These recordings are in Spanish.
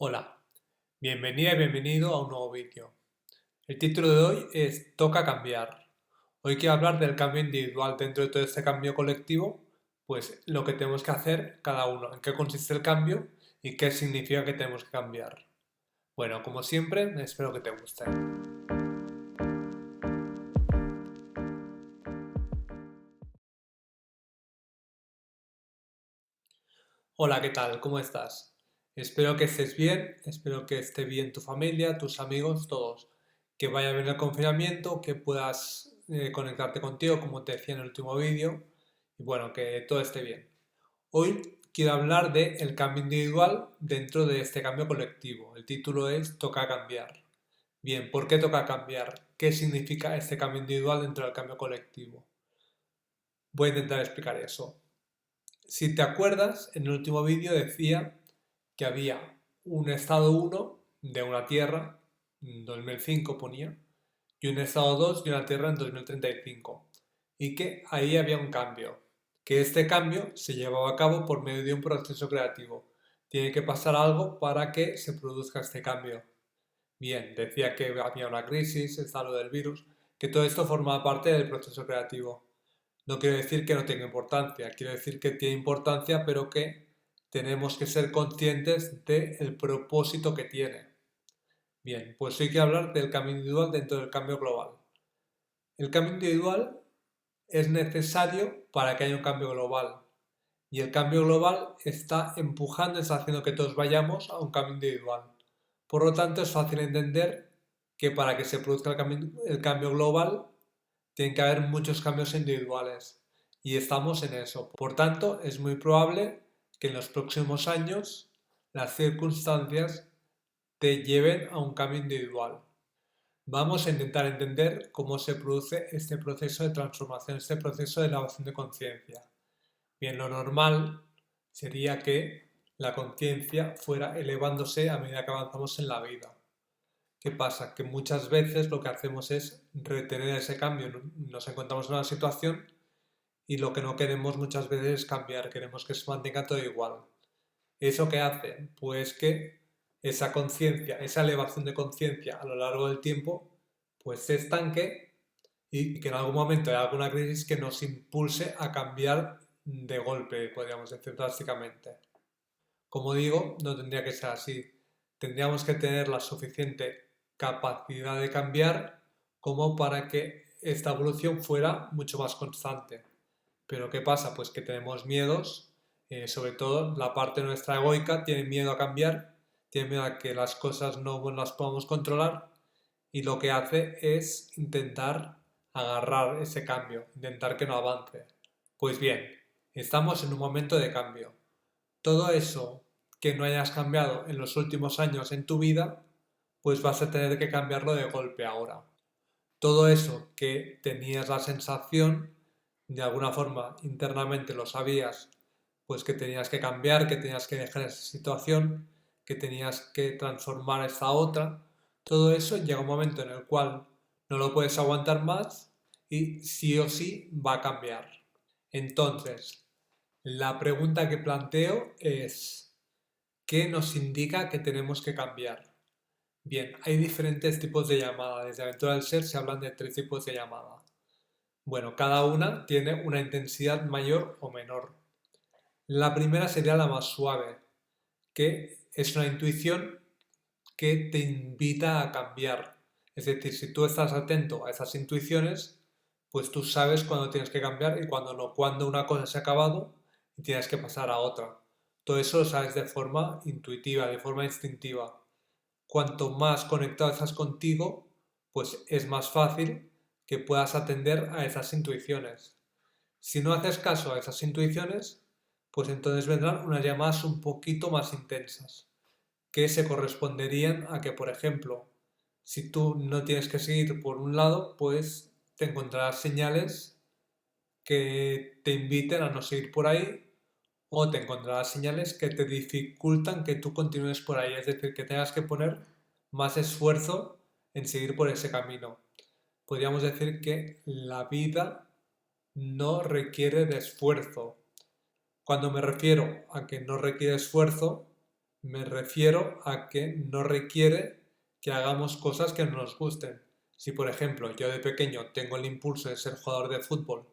Hola, bienvenida y bienvenido a un nuevo vídeo. El título de hoy es Toca cambiar. Hoy quiero hablar del cambio individual dentro de todo este cambio colectivo, pues lo que tenemos que hacer cada uno, en qué consiste el cambio y qué significa que tenemos que cambiar. Bueno, como siempre, espero que te guste. Hola, ¿qué tal? ¿Cómo estás? Espero que estés bien, espero que esté bien tu familia, tus amigos, todos. Que vaya bien el confinamiento, que puedas conectarte contigo, como te decía en el último vídeo, y bueno, que todo esté bien. Hoy quiero hablar del cambio individual dentro de este cambio colectivo. El título es Toca cambiar. Bien, ¿por qué toca cambiar? ¿Qué significa este cambio individual dentro del cambio colectivo? Voy a intentar explicar eso. Si te acuerdas, en el último vídeo decía que había un estado 1 de una Tierra, en 2005 ponía, y un estado 2 de una Tierra en 2035, y que ahí había un cambio, que este cambio se llevaba a cabo por medio de un proceso creativo. Tiene que pasar algo para que se produzca este cambio. Bien, decía que había una crisis, está lo del virus, que todo esto formaba parte del proceso creativo. No quiero decir que no tenga importancia, quiero decir que tiene importancia, pero que tenemos que ser conscientes del propósito que tiene. Bien, pues sí que hablar del cambio individual dentro del cambio global. El cambio individual es necesario para que haya un cambio global. Y el cambio global está empujando, está haciendo que todos vayamos a un cambio individual. Por lo tanto, es fácil entender que para que se produzca el cambio global, tienen que haber muchos cambios individuales. Y estamos en eso. Por tanto, es muy probable que en los próximos años las circunstancias te lleven a un cambio individual. Vamos a intentar entender cómo se produce este proceso de transformación, este proceso de elevación de conciencia. Bien, lo normal sería que la conciencia fuera elevándose a medida que avanzamos en la vida. ¿Qué pasa? Que muchas veces lo que hacemos es retener ese cambio. Nos encontramos en una situación y lo que no queremos muchas veces es cambiar, queremos que se mantenga todo igual. ¿Eso qué hace? Pues que esa conciencia, esa elevación de conciencia a lo largo del tiempo, pues se estanque y que en algún momento haya alguna crisis que nos impulse a cambiar de golpe, podríamos decir drásticamente. Como digo, no tendría que ser así. Tendríamos que tener la suficiente capacidad de cambiar como para que esta evolución fuera mucho más constante. Pero ¿qué pasa? Pues que tenemos miedos, sobre todo la parte nuestra egoica tiene miedo a cambiar, tiene miedo a que las cosas no las podamos controlar y lo que hace es intentar agarrar ese cambio, intentar que no avance. Pues bien, estamos en un momento de cambio. Todo eso que no hayas cambiado en los últimos años en tu vida, pues vas a tener que cambiarlo de golpe ahora. Todo eso que tenías la sensación, de alguna forma internamente lo sabías, pues que tenías que cambiar, que tenías que dejar esa situación, que tenías que transformar esta otra, todo eso llega un momento en el cual no lo puedes aguantar más y sí o sí va a cambiar. Entonces, la pregunta que planteo es, ¿qué nos indica que tenemos que cambiar? Bien, hay diferentes tipos de llamada. Desde Aventura del Ser se hablan de tres tipos de llamada. Bueno, cada una tiene una intensidad mayor o menor. La primera sería la más suave, que es una intuición que te invita a cambiar. Es decir, si tú estás atento a esas intuiciones, pues tú sabes cuándo tienes que cambiar y cuándo no, cuándo una cosa se ha acabado y tienes que pasar a otra. Todo eso lo sabes de forma intuitiva, de forma instintiva. Cuanto más conectado estás contigo, pues es más fácil que puedas atender a esas intuiciones. Si no haces caso a esas intuiciones, pues entonces vendrán unas llamadas un poquito más intensas, que se corresponderían a que, por ejemplo, si tú no tienes que seguir por un lado, pues te encontrarás señales que te inviten a no seguir por ahí o te encontrarás señales que te dificultan que tú continúes por ahí, es decir, que tengas que poner más esfuerzo en seguir por ese camino. Podríamos decir que la vida no requiere de esfuerzo. Cuando me refiero a que no requiere esfuerzo, Me refiero a que no requiere que hagamos cosas que no nos gusten. Si, por ejemplo, yo de pequeño tengo el impulso de ser jugador de fútbol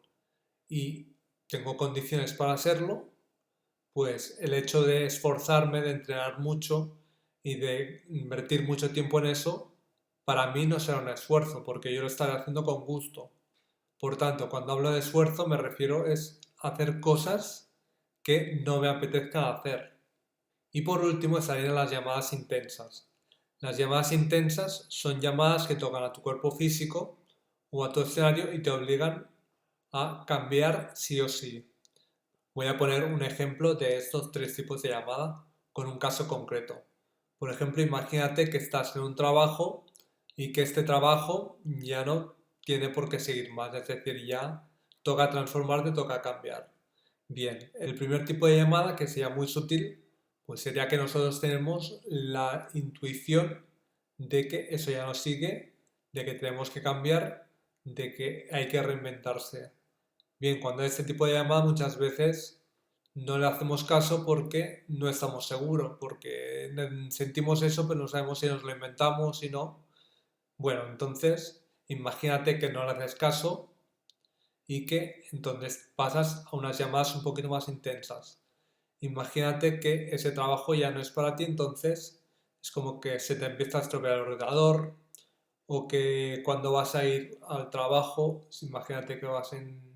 y tengo condiciones para serlo, pues el hecho de esforzarme, de entrenar mucho y de invertir mucho tiempo en eso, para mí no será un esfuerzo, porque yo lo estaré haciendo con gusto. Por tanto, cuando hablo de esfuerzo me refiero es hacer cosas que no me apetezcan hacer. Y por último estarían las llamadas intensas. Las llamadas intensas son llamadas que tocan a tu cuerpo físico o a tu escenario y te obligan a cambiar sí o sí. Voy a poner un ejemplo de estos tres tipos de llamada con un caso concreto. Por ejemplo, imagínate que estás en un trabajo y que este trabajo ya no tiene por qué seguir más, es decir, ya toca transformarte, toca cambiar. Bien, el primer tipo de llamada, que sería muy sutil, pues sería que nosotros tenemos la intuición de que eso ya no sigue, de que tenemos que cambiar, de que hay que reinventarse. Bien, cuando hay este tipo de llamada muchas veces no le hacemos caso porque no estamos seguros, porque sentimos eso, pero no sabemos si nos lo inventamos, si no. Bueno, entonces imagínate que no le haces caso y que entonces pasas a unas llamadas un poquito más intensas. Imagínate que ese trabajo ya no es para ti, entonces es como que se te empieza a estropear el ordenador o que cuando vas a ir al trabajo, imagínate que vas en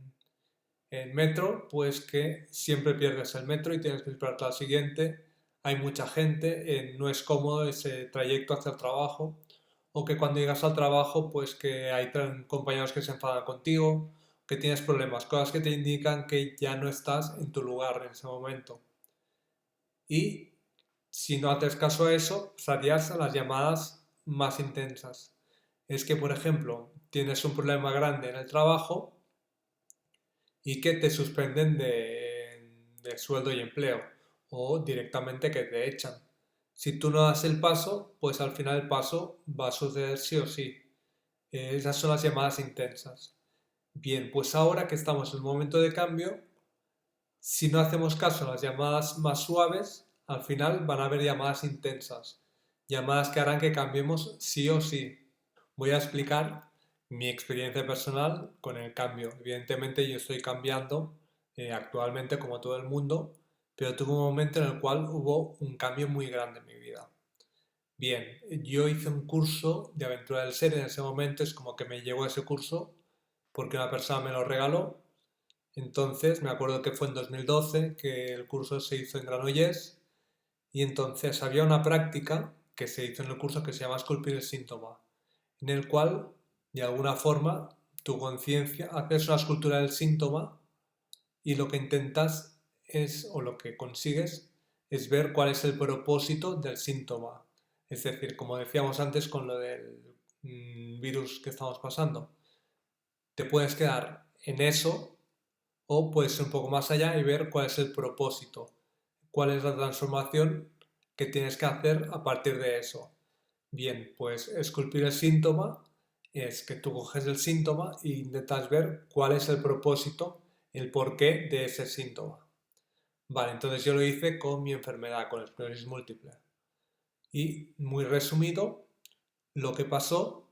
metro, pues que siempre pierdes el metro y tienes que esperar al siguiente. Hay mucha gente, no es cómodo ese trayecto hacia el trabajo. O que cuando llegas al trabajo, pues que hay compañeros que se enfadan contigo, que tienes problemas, cosas que te indican que ya no estás en tu lugar en ese momento. Y si no haces caso a eso, pasarías a las llamadas más intensas. Es que, por ejemplo, tienes un problema grande en el trabajo y que te suspenden de sueldo y empleo o directamente que te echan. Si tú no das el paso, pues al final el paso va a suceder sí o sí. Esas son las llamadas intensas. Bien, pues ahora que estamos en un momento de cambio, si no hacemos caso a las llamadas más suaves, al final van a haber llamadas intensas, llamadas que harán que cambiemos sí o sí. Voy a explicar mi experiencia personal con el cambio. Evidentemente yo estoy cambiando actualmente como todo el mundo, pero tuve un momento en el cual hubo un cambio muy grande en mi vida. Bien, yo hice un curso de aventura del ser en ese momento, es como que me llegó ese curso porque una persona me lo regaló. Entonces me acuerdo que fue en 2012 que el curso se hizo en Granollers y entonces había una práctica que se hizo en el curso que se llama esculpir el síntoma, en el cual, de alguna forma, tu conciencia haces una escultura del síntoma y lo que intentas es, o lo que consigues, es ver cuál es el propósito del síntoma. Es decir, como decíamos antes con lo del virus que estamos pasando, te puedes quedar en eso o puedes ir un poco más allá y ver cuál es el propósito, cuál es la transformación que tienes que hacer a partir de eso. Bien, pues esculpir el síntoma es que tú coges el síntoma e intentas ver cuál es el propósito, el porqué de ese síntoma. Vale, entonces yo lo hice con mi enfermedad, con esclerosis múltiple. Y muy resumido, lo que pasó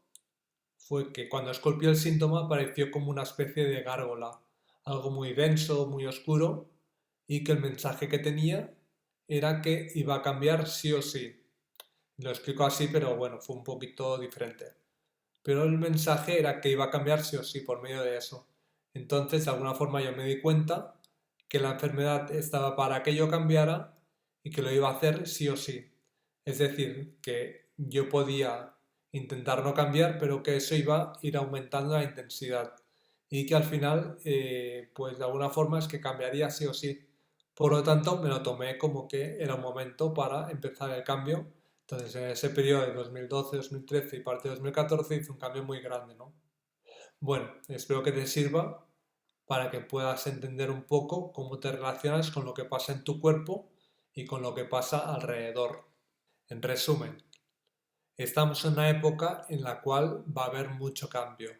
fue que cuando esculpió el síntoma pareció como una especie de gárgola, algo muy denso, muy oscuro, y que el mensaje que tenía era que iba a cambiar sí o sí. Lo explico así, pero bueno, fue un poquito diferente. Pero el mensaje era que iba a cambiar sí o sí por medio de eso. Entonces, de alguna forma yo me di cuenta que la enfermedad estaba para que yo cambiara y que lo iba a hacer sí o sí. Es decir, que yo podía intentar no cambiar, pero que eso iba a ir aumentando la intensidad y que al final, pues de alguna forma es que cambiaría sí o sí. Por lo tanto, me lo tomé como que era un momento para empezar el cambio. Entonces, en ese periodo de 2012, 2013 y parte de 2014 hice un cambio muy grande, ¿no? Bueno, espero que te sirva para que puedas entender un poco cómo te relacionas con lo que pasa en tu cuerpo y con lo que pasa alrededor. En resumen, estamos en una época en la cual va a haber mucho cambio.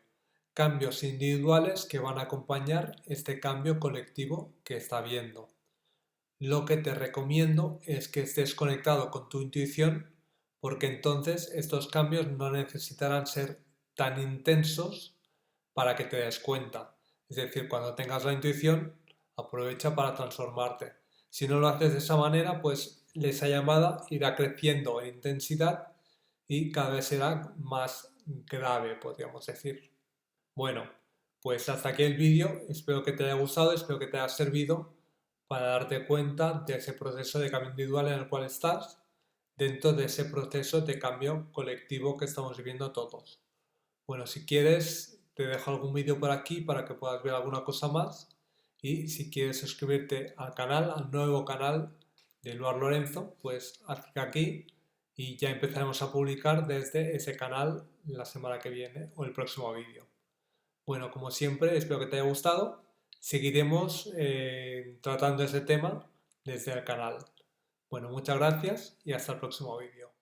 Cambios individuales que van a acompañar este cambio colectivo que está habiendo. Lo que te recomiendo es que estés conectado con tu intuición, porque entonces estos cambios no necesitarán ser tan intensos para que te des cuenta. Es decir, cuando tengas la intuición, aprovecha para transformarte. Si no lo haces de esa manera, pues esa llamada irá creciendo en intensidad y cada vez será más grave, podríamos decir. Bueno, pues hasta aquí el vídeo. Espero que te haya gustado, espero que te haya servido para darte cuenta de ese proceso de cambio individual en el cual estás, dentro de ese proceso de cambio colectivo que estamos viviendo todos. Bueno, si quieres, te dejo algún vídeo por aquí para que puedas ver alguna cosa más. Y si quieres suscribirte al canal, al nuevo canal de Luar Lorenzo, pues haz clic aquí y ya empezaremos a publicar desde ese canal la semana que viene o el próximo vídeo. Bueno, como siempre, espero que te haya gustado. Seguiremos tratando ese tema desde el canal. Bueno, muchas gracias y hasta el próximo vídeo.